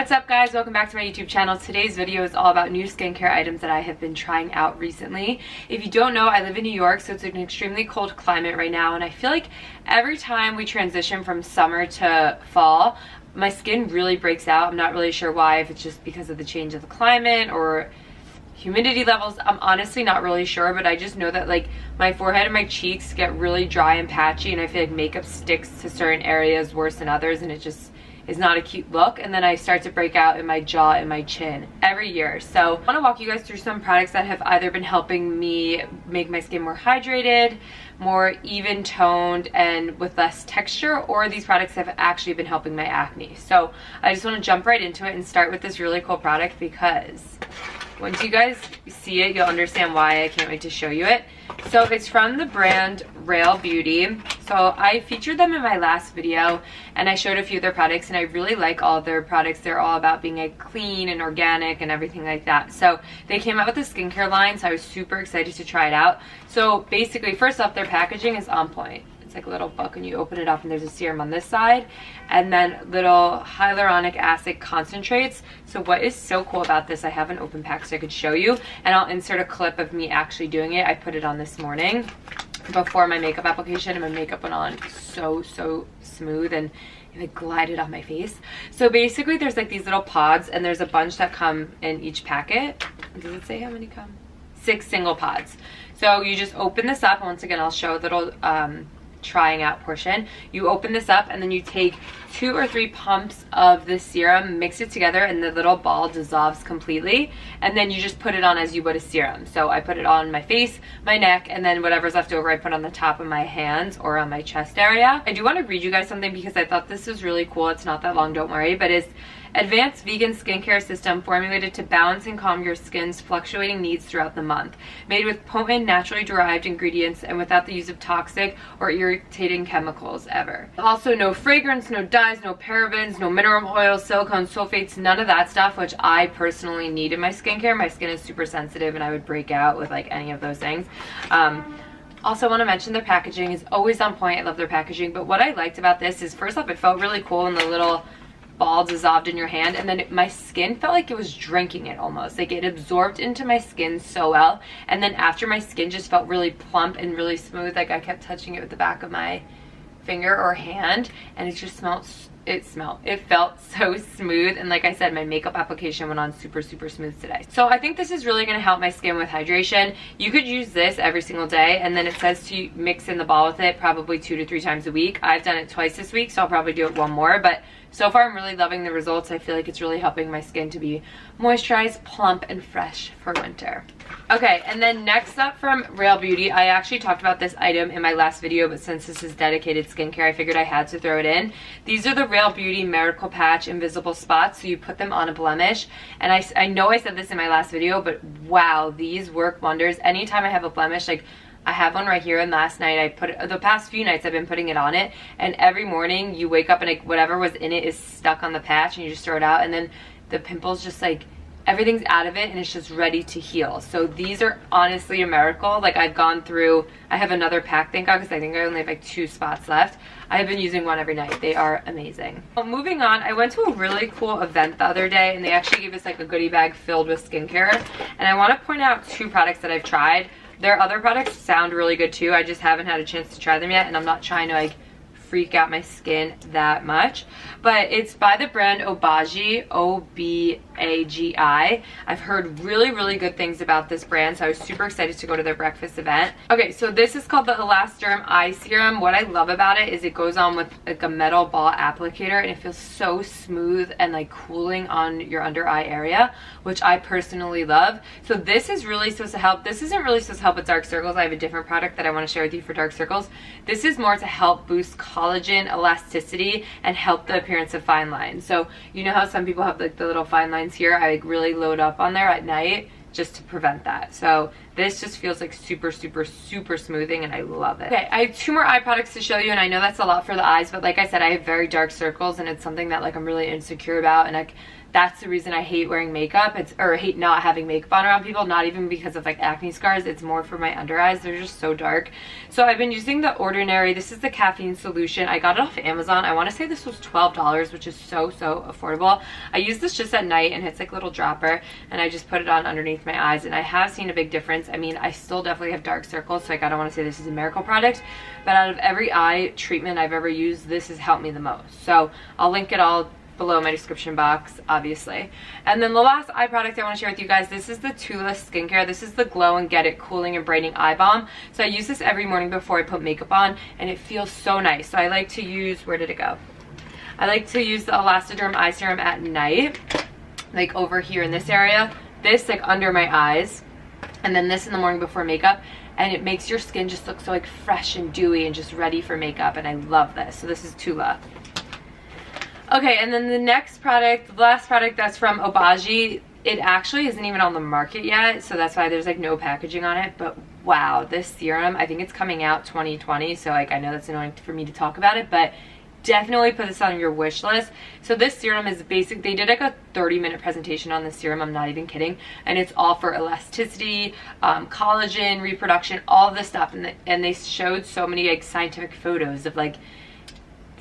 What's up guys, welcome back to my YouTube channel. Today's video is all about new skincare items that I have been trying out recently. If you don't know, I live in New York, so it's an extremely cold climate right now, and I feel like every time we transition from summer to fall, my skin really breaks out. I'm not really sure why, if it's just because of the change of the climate or humidity levels. I'm honestly not really sure, but I just know that like my forehead and my cheeks get really dry and patchy, and I feel like makeup sticks to certain areas worse than others, and it just is not a cute look. And then I start to break out in my jaw and my chin every year. So I want to walk you guys through some products that have either been helping me make my skin more hydrated, more even toned, and with less texture, or these products have actually been helping my acne. So I just want to jump right into it and start with this really cool product, because once you guys see it, you'll understand why I can't wait to show you it. So it's from the brand Real Beauty. So I featured them in my last video, and I showed a few of their products, and I really like all of their products. They're all about being like clean and organic and everything like that. So they came out with a skincare line, so I was super excited to try it out. So basically, first off, their packaging is on point. It's like a little book, and you open it up and there's a serum on this side, and then little hyaluronic acid concentrates. So what is so cool about this, I have an open pack so I could show you, and I'll insert a clip of me actually doing it. I put it on this morning before my makeup application, and my makeup went on so smooth, and it glided on my face. So basically there's like these little pods, and there's a bunch that come in each packet. Does it say how many come? 6 single pods. So you just open this up. Once again, I'll show a little trying out portion. You open this up, and then you take 2 or 3 pumps of the serum, mix it together, and the little ball dissolves completely, and then you just put it on as you would a serum. So I put it on my face, my neck, and then whatever's left over I put on the top of my hands or on my chest area. I do want to read you guys something because I thought this was really cool. It's not that long, don't worry, but it's advanced vegan skincare system formulated to balance and calm your skin's fluctuating needs throughout the month. Made with potent, naturally derived ingredients and without the use of toxic or irritating chemicals ever. Also, no fragrance, no dyes, no parabens, no mineral oils, silicone, sulfates, none of that stuff, which I personally need in my skincare. My skin is super sensitive, and I would break out with like any of those things. Also, I want to mention their packaging is always on point. I love their packaging, but what I liked about this is, first off, it felt really cool, and the little ball dissolved in your hand, and then my skin felt like it was drinking it almost. Like it absorbed into my skin so well, and then after, my skin just felt really plump and really smooth. Like I kept touching it with the back of my finger or hand, and it just it felt so smooth. And like I said, my makeup application went on super smooth today. So I think this is really going to help my skin with hydration. You could use this every single day, and then it says to mix in the ball with it probably 2 to 3 times a week. I've done it twice this week, so I'll probably do it 1 more, but so far I'm really loving the results. I feel like it's really helping my skin to be moisturized, plump, and fresh for winter. Okay, and then next up from Real Beauty, I actually talked about this item in my last video, but since this is dedicated skincare, I figured I had to throw it in. These are the Real Beauty Miracle Patch Invisible Spots. So you put them on a blemish, and I know I said this in my last video, but wow, these work wonders. Anytime I have a blemish, like I have one right here, and last night I put it, the past few nights I've been putting it on it, and every morning you wake up and like whatever was in it is stuck on the patch, and you just throw it out, and then the pimples just like everything's out of it, and it's just ready to heal. So these are honestly a miracle. Like I've gone through, I have another pack, thank God, because I think I only have like 2 spots left. I have been using one every night. They are amazing. Well, moving on, I went to a really cool event the other day, and they actually gave us like a goodie bag filled with skincare, and I want to point out 2 products that I've tried. Their other products sound really good too. I just haven't had a chance to try them yet, and I'm not trying to like freak out my skin that much. But it's by the brand Obagi, O-B-A-G-I. I've heard really good things about this brand, so I was super excited to go to their breakfast event. Okay, so this is called the Elastoderm Eye Serum. What I love about it is it goes on with like a metal ball applicator, and it feels so smooth and like cooling on your under eye area, which I personally love. So this is really supposed to help. This isn't really supposed to help with dark circles. I have a different product that I want to share with you for dark circles. This is more to help boost collagen elasticity and help the appearance of fine lines. So you know how some people have like the little fine lines here? I like really load up on there at night just to prevent that. So this just feels like super smoothing, and I love it. Okay, I have 2 more eye products to show you, and I know that's a lot for the eyes, but like I said, I have very dark circles, and it's something that like I'm really insecure about, and like that's the reason I hate wearing makeup. Or hate not having makeup on around people, not even because of like acne scars. It's more for my under eyes. They're just so dark. So I've been using the Ordinary. This is the caffeine solution. I got it off Amazon. I want to say this was $12, which is so affordable. I use this just at night, and it's like a little dropper, and I just put it on underneath my eyes, and I have seen a big difference. I mean, I still definitely have dark circles, so like I don't want to say this is a miracle product, but out of every eye treatment I've ever used, this has helped me the most. So I'll link it all below my description box, obviously. And then the last eye product I want to share with you guys, this is the Tula Skincare. This is the Glow and Get It Cooling and Brightening Eye Balm. So I use this every morning before I put makeup on, and it feels so nice. So I like to use, where did it go? I like to use the Elastoderm Eye Serum at night, like over here in this area. This like under my eyes, and then this in the morning before makeup. And it makes your skin just look so like fresh and dewy and just ready for makeup, and I love this. So this is Tula. Okay, and then the next product, the last product, that's from Obagi. It actually isn't even on the market yet, so that's why there's like no packaging on it. But wow, this serum, I think it's coming out 2020, so like I know that's annoying for me to talk about it, but definitely put this on your wish list. So this serum is basic. They did like a 30-minute presentation on this serum, I'm not even kidding, and it's all for elasticity, collagen, reproduction, all of this stuff. And they showed so many like scientific photos of like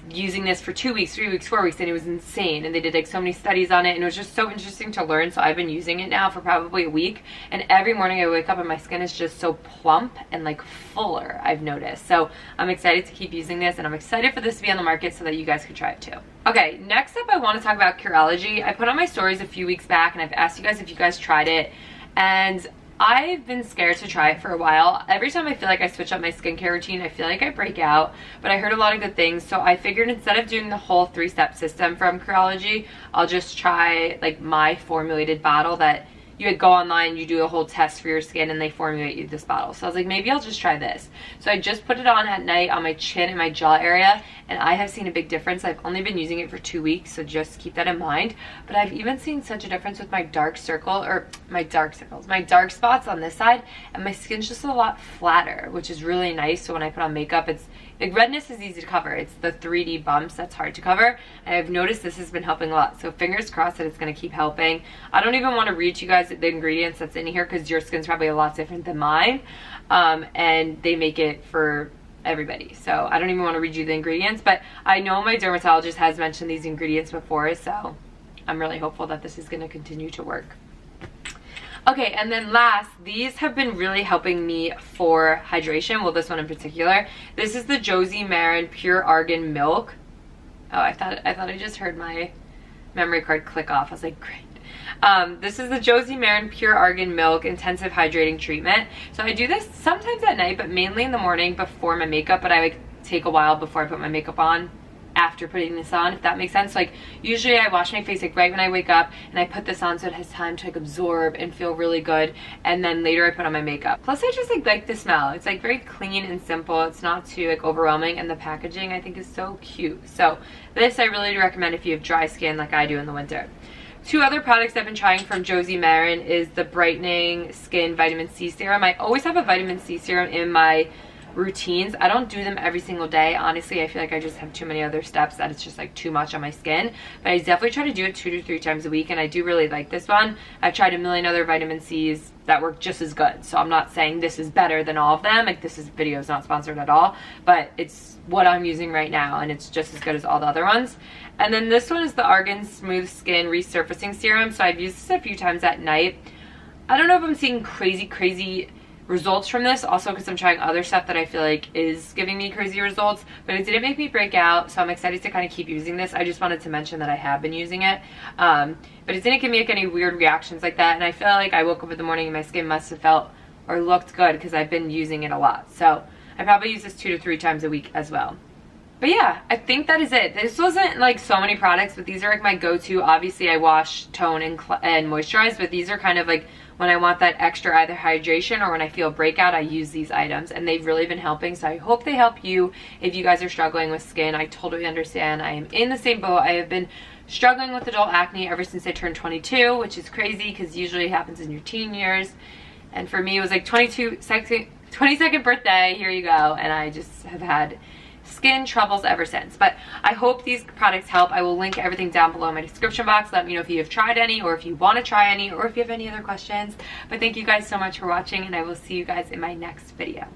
using this for 2 weeks, 3 weeks, 4 weeks, and it was insane. And they did like so many studies on it, and it was just so interesting to learn. So I've been using it now for probably a week, and every morning I wake up and my skin is just so plump and like fuller, I've noticed. So I'm excited to keep using this, and I'm excited for this to be on the market so that you guys could try it too. Okay, next up I want to talk about Curology. I put on my stories a few weeks back, and I've asked you guys if you guys tried it, and I've been scared to try it for a while. Every time I feel like I switch up my skincare routine, I feel like I break out, but I heard a lot of good things, so I figured instead of doing the whole 3-step system from Curology, I'll just try like my formulated bottle that you go online, you do a whole test for your skin, and they formulate you this bottle. So I was like, maybe I'll just try this. So I just put it on at night on my chin and my jaw area, and I have seen a big difference. I've only been using it for 2 weeks, so just keep that in mind. But I've even seen such a difference with my dark circle, or my dark spots on this side, and my skin's just a lot flatter, which is really nice. So when I put on makeup, it's like, redness is easy to cover. It's the 3D bumps that's hard to cover, and I've noticed this has been helping a lot. So fingers crossed that it's going to keep helping. I don't even want to read to you guys the ingredients that's in here, because your skin's probably a lot different than mine, and they make it for everybody, so I don't even want to read you the ingredients, but I know my dermatologist has mentioned these ingredients before, so I'm really hopeful that this is going to continue to work. Okay, and then last, these have been really helping me for hydration. Well, this one in particular. This is the Josie Maran Pure Argan Milk. Oh, I thought I just heard my memory card click off. I was like, great. This is the Josie Maran Pure Argan Milk Intensive Hydrating Treatment. So I do this sometimes at night, but mainly in the morning before my makeup, but I like take a while before I put my makeup on after putting this on, if that makes sense. Like usually I wash my face like right when I wake up, and I put this on so it has time to like absorb and feel really good, and then later I put on my makeup. Plus I just like the smell. It's like very clean and simple. It's not too like overwhelming, and the packaging I think is so cute. So this I really recommend if you have dry skin like I do in the winter. 2 other products I've been trying from Josie Maran is the Brightening Skin Vitamin C Serum. I always have a vitamin C serum in my routines. I don't do them every single day. Honestly, I feel like I just have too many other steps that it's just like too much on my skin. But I definitely try to do it 2 to 3 times a week, and I do really like this one. I've tried a million other vitamin C's that work just as good. So I'm not saying this is better than all of them. Like this video is not sponsored at all, but it's what I'm using right now, and it's just as good as all the other ones. And then this one is the Argan Smooth Skin Resurfacing Serum. So I've used this a few times at night. I don't know if I'm seeing crazy results from this, also because I'm trying other stuff that I feel like is giving me crazy results, but it didn't make me break out, so I'm excited to kind of keep using this. I just wanted to mention that I have been using it, but it didn't give me like any weird reactions like that, and I feel like I woke up in the morning and my skin must have felt or looked good because I've been using it a lot. So I probably use this 2 to 3 times a week as well. But yeah, I think that is it. This wasn't like so many products, but these are like my go-to. Obviously I wash, tone, and moisturize, but these are kind of like when I want that extra either hydration or when I feel breakout, I use these items, and they've really been helping. So I hope they help you if you guys are struggling with skin. I totally understand. I am in the same boat. I have been struggling with adult acne ever since I turned 22, which is crazy because usually it happens in your teen years. And for me, it was like 22nd birthday, here you go. And I just have had skin troubles ever since. But I hope these products help. I will link everything down below in my description box. Let me know if you have tried any, or if you want to try any, or if you have any other questions. But thank you guys so much for watching, and I will see you guys in my next video.